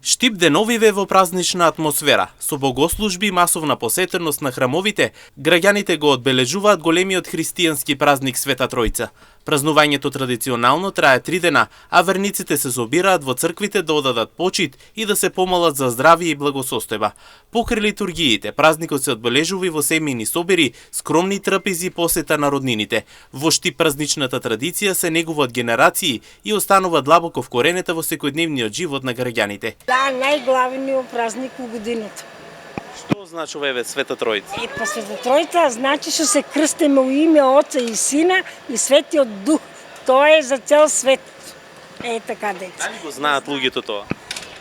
Штип деновиве во празнична атмосфера, со богослужби и масовна посетеност на храмовите, граѓаните го одбележуваат големиот христијански празник Света Тројца. Празнувањето традиционално трае 3 дена, а верниците се собираат во црквите да одадат почит и да се помолат за здравје и благосостојба. Покрај литургиите, празникот се одбележува и во семејни собири, скромни трапези и посета на роднините. Во Штип празничната традиција се негуваат генерации и останува длабоко вкоренета во секојдневниот живот на граѓаните. Да, најглавниот празник во годината. Што значува еве Света Тројца? Па Света Тројца значи што се крстиме во име Отца и Сина и Светиот Дух. Тоа е за цел свет. Така деца. Дали го знаат луѓето тоа?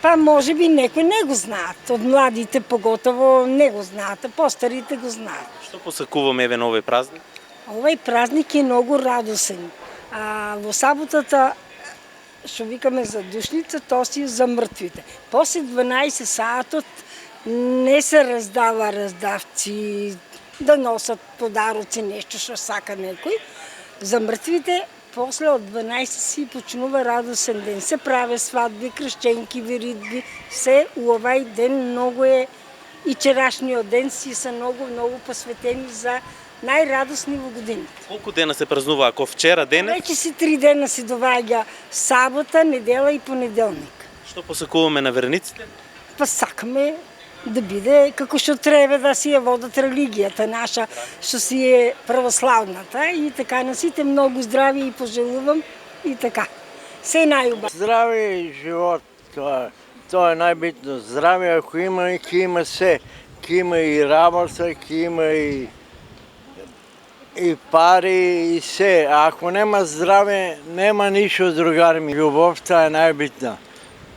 Па може би некои не го знаат. Од младите поготово не го знаат, а постарите го знаат. Што посакуваме еве на овој празник? Овој празник е многу радосен. Во саботата што викаме за душница, тоа си за мртвите. После 12 саатот не се раздава раздавци, да носат подароци, нешто што сака некој. За мртвите, после од 12 си почнува радосен ден. Се праве свадби, кршченки, виридби, се у овај ден многу е и вчерашниот ден си се многу посветени за најрадосни во годината. Колку дена се празнува, ако вчера денес? Веќе си 3 дена се доаѓа сабота, недела и понеделник. Што посакуваме на верниците? Па сакаме да биде како што треба да си ја водат религијата наша, што си е православната и така на сите многу здравје и пожелувам и така. Се најубаво. Здравје и живот, тоа е најбитно. Здравје ако има и ќе има се. Ќе има и работа, ќе има и пари и се. А ако нема здраве, нема ништо, другари ми. Љубовта е најбитна.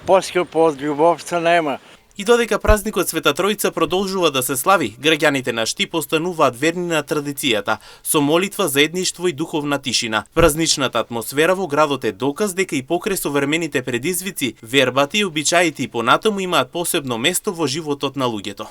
Поскапо од љубовта нема. И додека празникот Света Тројца продолжува да се слави, граѓаните на Штип остануваат верни на традицијата, со молитва, заедништво и духовна тишина. Празничната атмосфера во градот е доказ дека и покрај современите предизвици, вербата и обичаите и понатаму имаат посебно место во животот на луѓето.